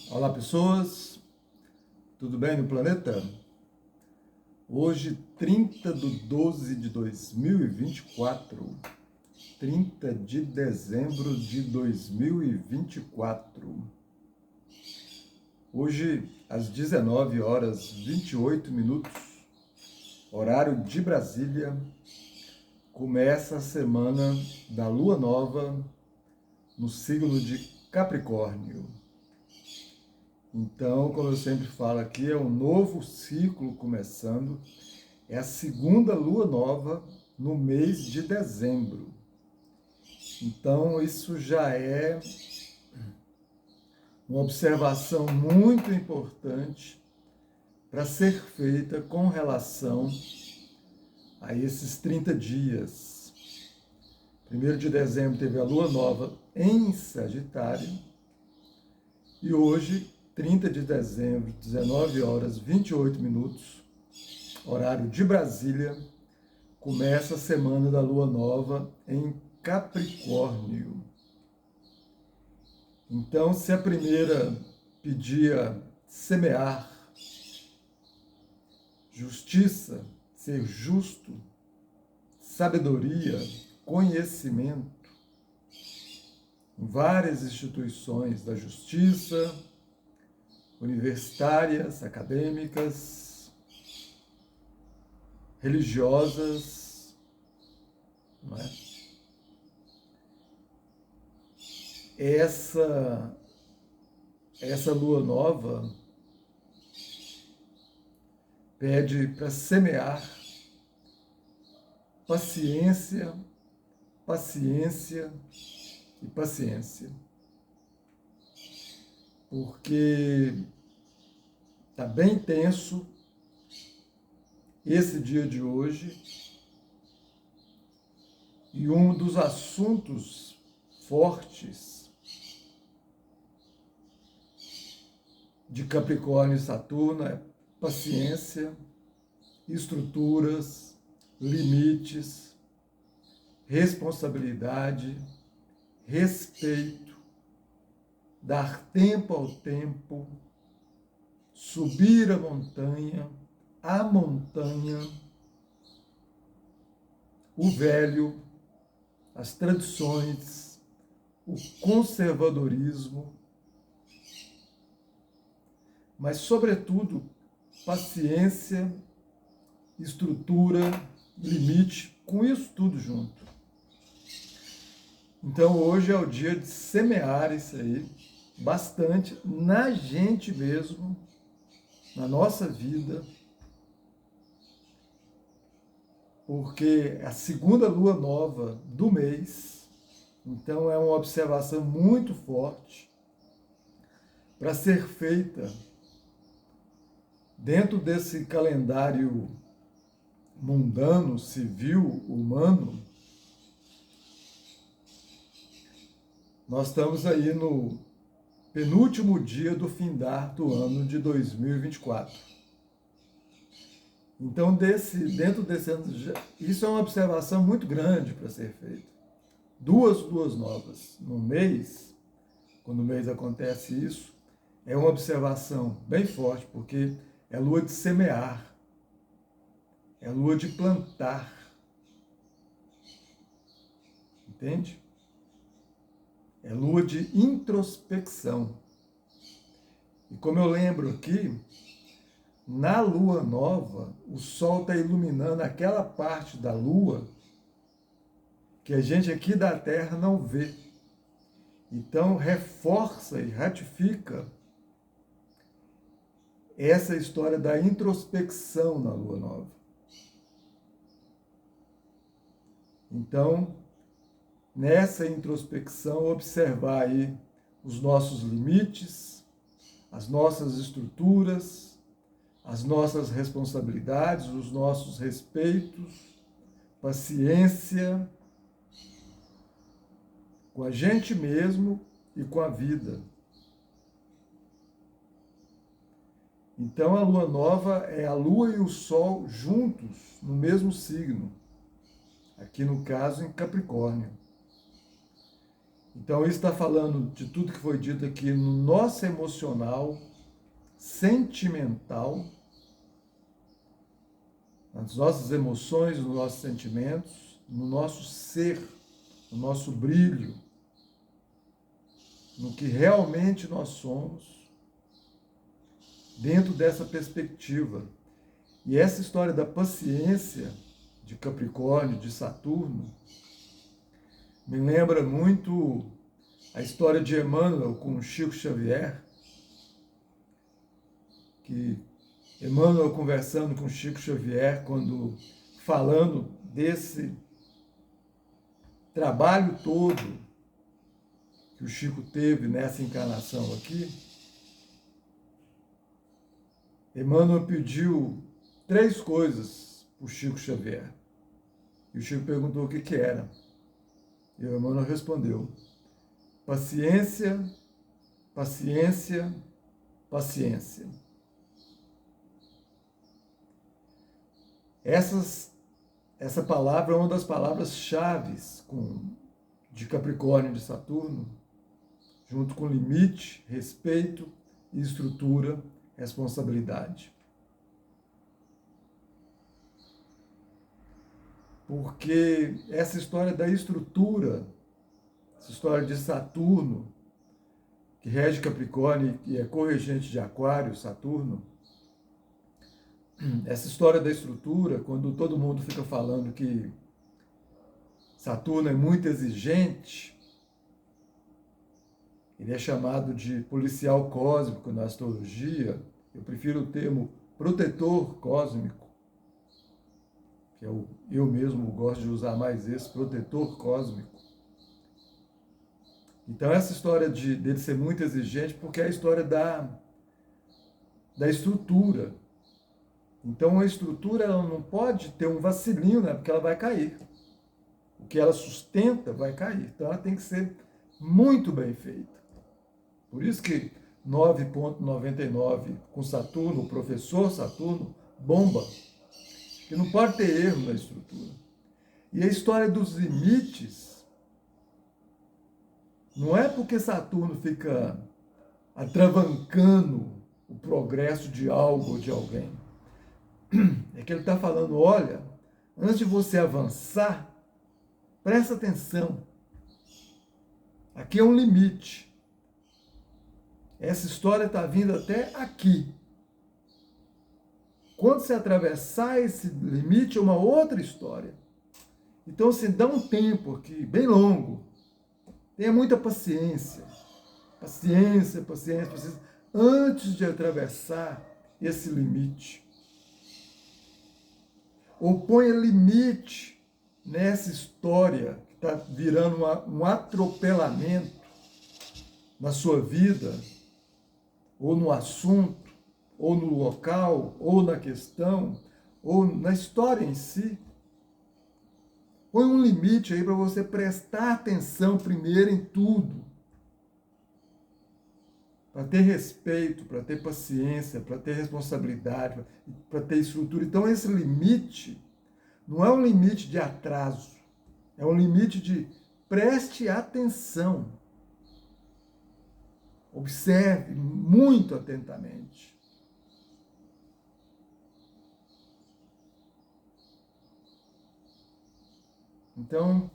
Olá, pessoas, tudo bem no planeta? Hoje, 30 de 12 de 2024, 30 de dezembro de 2024. Hoje, às 19 horas 28 minutos, horário de Brasília, começa a semana da Lua Nova no signo de Capricórnio. Então, como eu sempre falo aqui, é um novo ciclo começando, é a segunda lua nova no mês de dezembro. Então, isso já é uma observação muito importante para ser feita com relação a esses 30 dias. 1º de dezembro teve a lua nova em Sagitário e hoje, 30 de dezembro, 19 horas 28 minutos, horário de Brasília, começa a semana da Lua Nova em Capricórnio. Então, se a primeira pedia semear, justiça, ser justo, sabedoria, conhecimento, em várias instituições da justiça, universitárias, acadêmicas, religiosas, não é? Essa lua nova pede para semear paciência, paciência e paciência. Porque está bem tenso esse dia de hoje e um dos assuntos fortes de Capricórnio e Saturno é paciência, estruturas, limites, responsabilidade, respeito, dar tempo ao tempo, subir a montanha, o velho, as tradições, o conservadorismo, mas, sobretudo, paciência, estrutura, limite, com isso tudo junto. Então, hoje é o dia de semear isso aí, bastante, na gente mesmo, na nossa vida, porque é a segunda lua nova do mês, então é uma observação muito forte para ser feita dentro desse calendário mundano, civil, humano. Nós estamos aí no penúltimo dia do findar do ano de 2024. Então, dentro desse ano, isso é uma observação muito grande para ser feita. Duas luas novas no mês, quando o mês acontece isso, é uma observação bem forte, porque é lua de semear, é lua de plantar. Entende? É lua de introspecção. E como eu lembro aqui, na lua nova, o sol está iluminando aquela parte da lua que a gente aqui da Terra não vê. Então, reforça e ratifica essa história da introspecção na lua nova. Então, nessa introspecção, observar aí os nossos limites, as nossas estruturas, as nossas responsabilidades, os nossos respeitos, paciência com a gente mesmo e com a vida. Então a lua nova é a lua e o sol juntos no mesmo signo, aqui no caso em Capricórnio. Então, isso está falando de tudo que foi dito aqui no nosso emocional, sentimental, nas nossas emoções, nos nossos sentimentos, no nosso ser, no nosso brilho, no que realmente nós somos, dentro dessa perspectiva. E essa história da paciência de Capricórnio, de Saturno, me lembra muito a história de Emmanuel com Chico Xavier, que Emmanuel conversando com Chico Xavier, falando desse trabalho todo que o Chico teve nessa encarnação aqui, Emmanuel pediu 3 coisas para o Chico Xavier. E o Chico perguntou o que era. E o Emmanuel respondeu: paciência, paciência, paciência. Essa palavra é uma das palavras-chave de Capricórnio e de Saturno, junto com limite, respeito e estrutura, responsabilidade. Porque essa história da estrutura, essa história de Saturno, que rege Capricórnio e é corregente de Aquário, Saturno, essa história da estrutura, quando todo mundo fica falando que Saturno é muito exigente, ele é chamado de policial cósmico na astrologia. Eu prefiro o termo protetor cósmico, que eu mesmo gosto de usar mais esse, protetor cósmico. Então essa história dele ser muito exigente, porque é a história da estrutura. Então a estrutura ela não pode ter um vacilinho, né? Porque ela vai cair. O que ela sustenta vai cair. Então ela tem que ser muito bem feita. Por isso que 9,99 com Saturno, o professor Saturno, bomba. Que não pode ter erro na estrutura. E a história dos limites não é porque Saturno fica atravancando o progresso de algo ou de alguém. É que ele está falando, olha, antes de você avançar, presta atenção. Aqui é um limite. Essa história está vindo até aqui. Quando você atravessar esse limite, é uma outra história. Então, assim, dá um tempo aqui, bem longo. Tenha muita paciência. Paciência, paciência, paciência. Antes de atravessar esse limite. Ou ponha limite nessa história que está virando um atropelamento na sua vida, ou no assunto, ou no local, ou na questão, ou na história em si. Põe um limite aí para você prestar atenção primeiro em tudo. Para ter respeito, para ter paciência, para ter responsabilidade, para ter estrutura. Então esse limite não é um limite de atraso, é um limite de preste atenção. Observe muito atentamente. Então,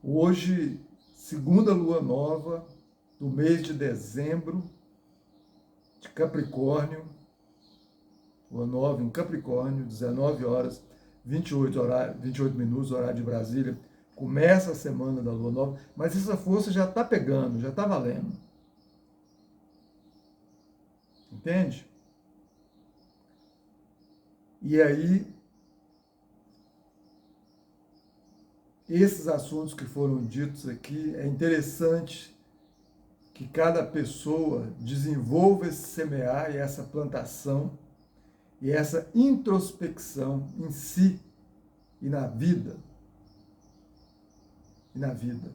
hoje, segunda lua nova do mês de dezembro, de Capricórnio, lua nova em Capricórnio, 19 horas, 28 minutos, horário de Brasília. Começa a semana da lua nova, mas essa força já está pegando, já está valendo. Entende? E aí, esses assuntos que foram ditos aqui, é interessante que cada pessoa desenvolva esse semear e essa plantação e essa introspecção em si e na vida. E na vida.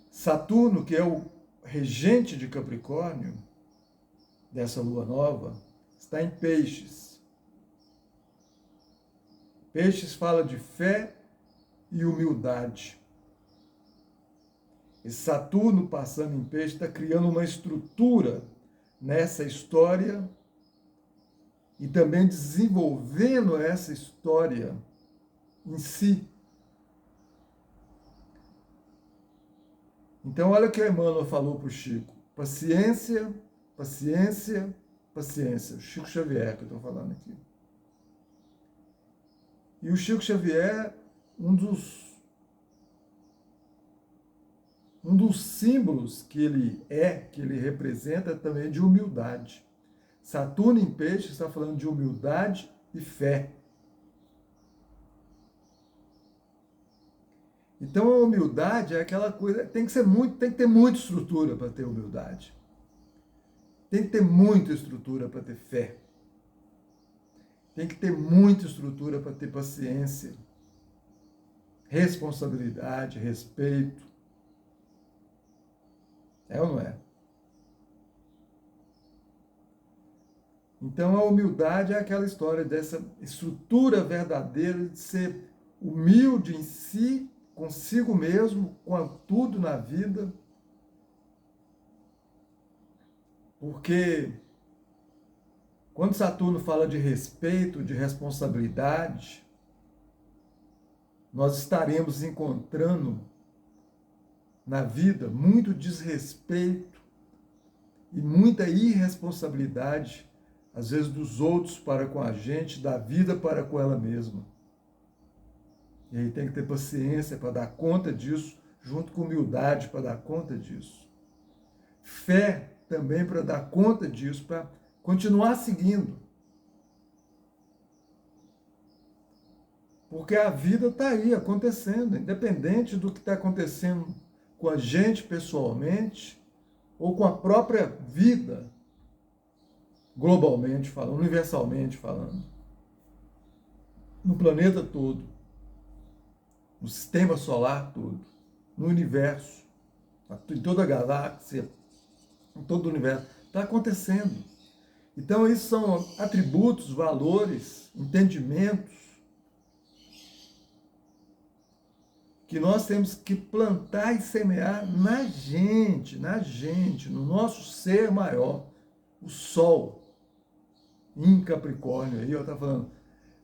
Saturno, que é o regente de Capricórnio, dessa lua nova, está em Peixes. Peixes fala de fé e humildade. Esse Saturno passando em peixe está criando uma estrutura nessa história e também desenvolvendo essa história em si. Então, olha o que o Emmanuel falou para o Chico. Paciência, paciência, paciência. O Chico Xavier que eu estou falando aqui. E o Chico Xavier, um dos símbolos que ele representa também de humildade. Saturno em peixe está falando de humildade e fé. Então a humildade é aquela coisa, tem que ter muita estrutura para ter humildade. Tem que ter muita estrutura para ter fé. Tem que ter muita estrutura para ter paciência, responsabilidade, respeito. É ou não é? Então a humildade é aquela história dessa estrutura verdadeira de ser humilde em si, consigo mesmo, com tudo na vida. Porque quando Saturno fala de respeito, de responsabilidade, nós estaremos encontrando na vida muito desrespeito e muita irresponsabilidade, às vezes dos outros para com a gente, da vida para com ela mesma. E aí tem que ter paciência para dar conta disso, junto com humildade para dar conta disso. Fé também para dar conta disso, para continuar seguindo. Porque a vida está aí acontecendo, independente do que está acontecendo com a gente pessoalmente ou com a própria vida, globalmente falando, universalmente falando, no planeta todo, no sistema solar todo, no universo, em toda a galáxia, em todo o universo, está acontecendo. Então, isso são atributos, valores, entendimentos que nós temos que plantar e semear na gente, no nosso ser maior, o Sol, em Capricórnio. Aí está falando,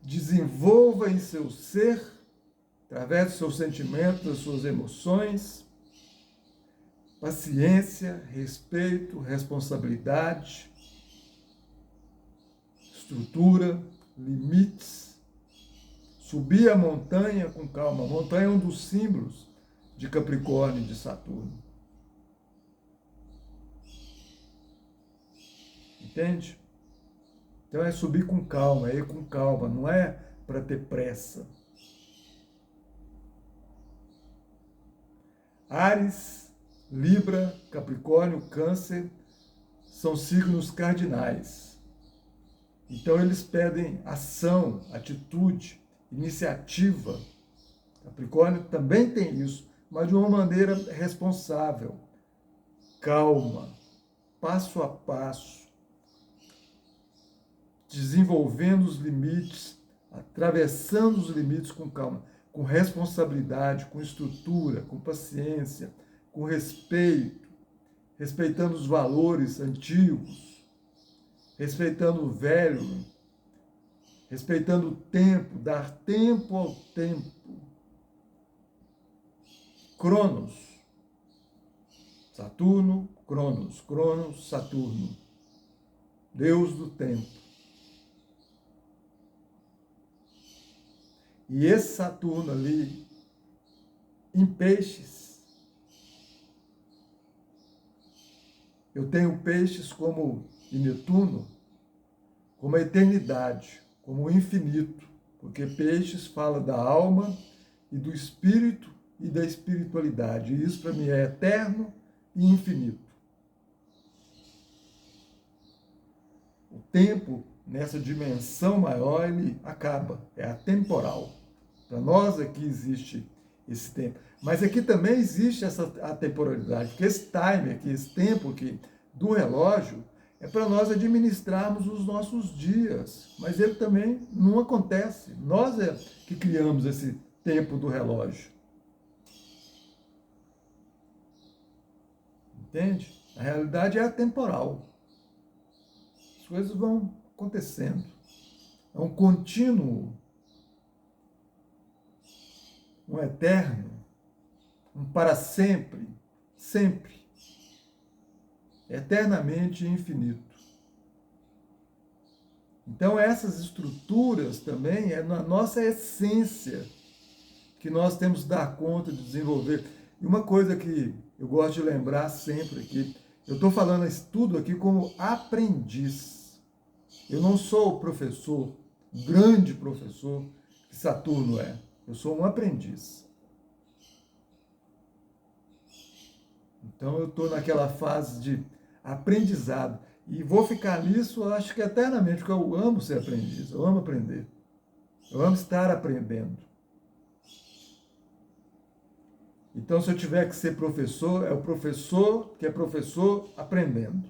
desenvolva em seu ser, através dos seus sentimentos, das suas emoções, paciência, respeito, responsabilidade, estrutura, limites. Subir a montanha com calma. A montanha é um dos símbolos de Capricórnio e de Saturno. Entende? Então é subir com calma, é ir com calma, não é para ter pressa. Áries, Libra, Capricórnio, Câncer são signos cardinais. Então eles pedem ação, atitude, iniciativa. Capricórnio também tem isso, mas de uma maneira responsável, calma, passo a passo, desenvolvendo os limites, atravessando os limites com calma, com responsabilidade, com estrutura, com paciência, com respeito, respeitando os valores antigos, respeitando o velho, respeitando o tempo, dar tempo ao tempo. Cronos, Saturno, Cronos, Cronos, Saturno, Deus do tempo. E esse Saturno ali, em peixes, eu tenho peixes como, e Netuno, como a eternidade, como o infinito, porque peixes fala da alma e do espírito e da espiritualidade. E isso para mim é eterno e infinito. O tempo, nessa dimensão maior, ele acaba, é atemporal. Para nós aqui existe esse tempo. Mas aqui também existe essa atemporalidade, porque esse time aqui, esse tempo aqui do relógio, é para nós administrarmos os nossos dias, mas ele também não acontece. Nós é que criamos esse tempo do relógio. Entende? A realidade é atemporal. As coisas vão acontecendo. É um contínuo, um eterno, um para sempre, sempre, eternamente infinito. Então essas estruturas também é na nossa essência que nós temos que dar conta de desenvolver. E uma coisa que eu gosto de lembrar sempre aqui, eu estou falando isso tudo aqui como aprendiz. Eu não sou o professor, grande professor que Saturno é. Eu sou um aprendiz. Então eu estou naquela fase de aprendizado. E vou ficar nisso, acho que eternamente, porque eu amo ser aprendiz, eu amo aprender. Eu amo estar aprendendo. Então, se eu tiver que ser professor, é o professor que é professor aprendendo.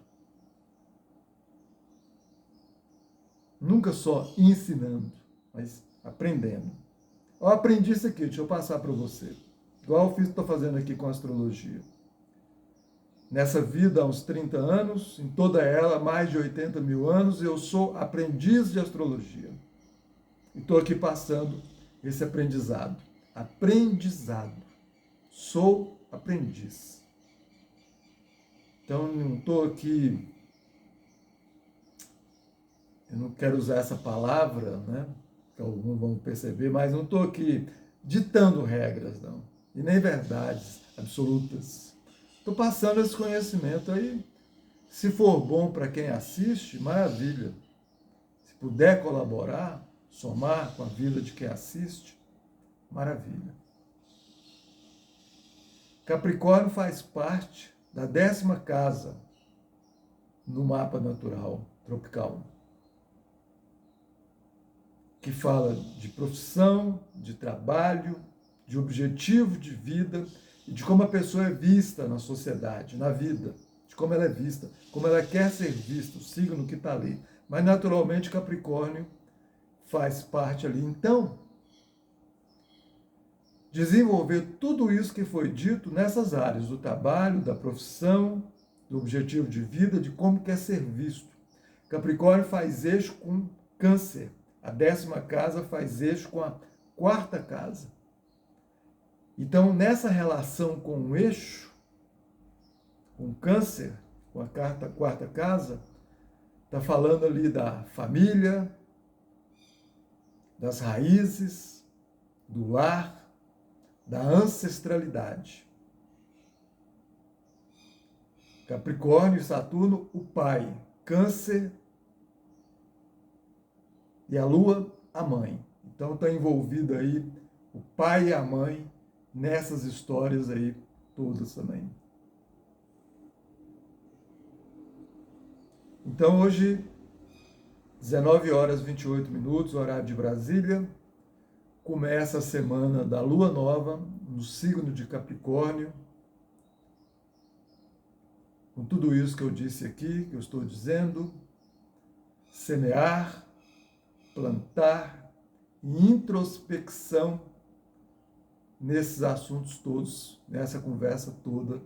Nunca só ensinando, mas aprendendo. Eu aprendi isso aqui, deixa eu passar para você. Igual eu estou fazendo aqui com a astrologia. Nessa vida, há uns 30 anos, em toda ela, mais de 80 mil anos, eu sou aprendiz de astrologia. E estou aqui passando esse aprendizado. Aprendizado. Sou aprendiz. Então, não estou aqui, eu não quero usar essa palavra, né? Que alguns vão perceber, mas não estou aqui ditando regras, não. E nem verdades absolutas. Estou passando esse conhecimento aí. Se for bom para quem assiste, maravilha. Se puder colaborar, somar com a vida de quem assiste, maravilha. Capricórnio faz parte da 10ª casa no mapa natural tropical, que fala de profissão, de trabalho, de objetivo de vida e de como a pessoa é vista na sociedade, na vida, de como ela é vista, como ela quer ser vista, o signo que está ali. Mas, naturalmente, Capricórnio faz parte ali. Então, desenvolver tudo isso que foi dito nessas áreas, do trabalho, da profissão, do objetivo de vida, de como quer ser visto. Capricórnio faz eixo com Câncer. A 10ª casa faz eixo com a 4ª casa. Então, nessa relação com o eixo, com Câncer, com a 4ª casa, está falando ali da família, das raízes, do lar, da ancestralidade. Capricórnio e Saturno, o pai. Câncer e a Lua, a mãe. Então está envolvido aí o pai e a mãe nessas histórias aí todas também. Então hoje, 19h28, horário de Brasília, começa a semana da Lua Nova no signo de Capricórnio, com tudo isso que eu disse aqui, que eu estou dizendo, semear, plantar e introspecção nesses assuntos todos, nessa conversa toda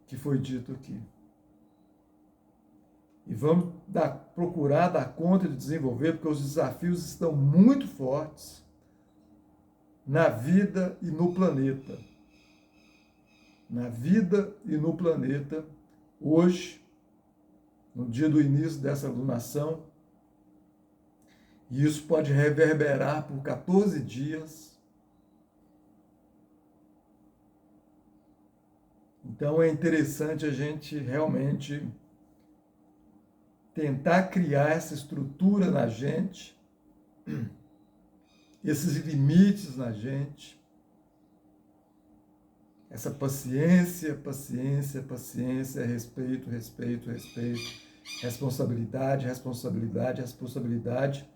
que foi dito aqui. E vamos procurar dar conta de desenvolver, porque os desafios estão muito fortes na vida e no planeta. Na vida e no planeta, hoje, no dia do início dessa lunação, e isso pode reverberar por 14 dias. Então é interessante a gente realmente tentar criar essa estrutura na gente, esses limites na gente, essa paciência, paciência, paciência, respeito, respeito, respeito, responsabilidade, responsabilidade, responsabilidade.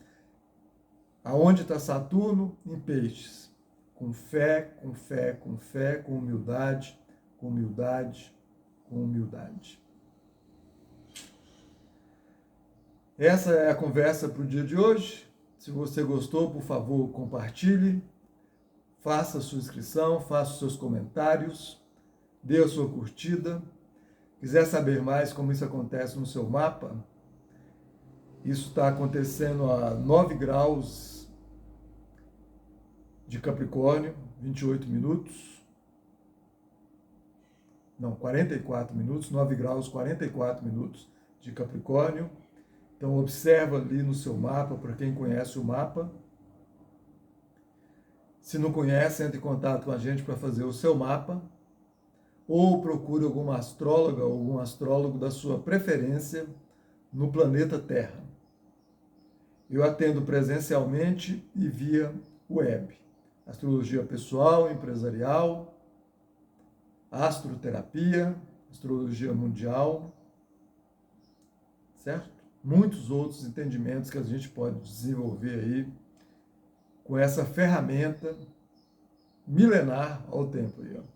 Aonde está Saturno? Em Peixes. Com fé, com fé, com fé, com humildade, com humildade, com humildade. Essa é a conversa para o dia de hoje. Se você gostou, por favor, compartilhe, faça a sua inscrição, faça os seus comentários, dê a sua curtida. Quiser saber mais como isso acontece no seu mapa, isso está acontecendo a 9 graus de Capricórnio, 28 minutos. Não, 44 minutos, 9 graus, 44 minutos de Capricórnio. Então observa ali no seu mapa, para quem conhece o mapa. Se não conhece, entre em contato com a gente para fazer o seu mapa, ou procure alguma astróloga ou algum astrólogo da sua preferência no planeta Terra. Eu atendo presencialmente e via web. Astrologia pessoal, empresarial, astroterapia, astrologia mundial, certo? Muitos outros entendimentos que a gente pode desenvolver aí com essa ferramenta milenar ao tempo aí, ó,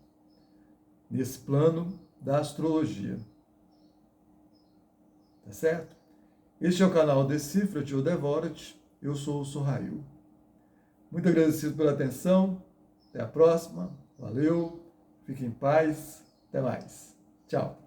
nesse plano da astrologia. Tá certo? Este é o canal Decifra-te ou Devora-te. Eu sou o Sorrail. Muito agradecido pela atenção. Até a próxima. Valeu. Fique em paz. Até mais. Tchau.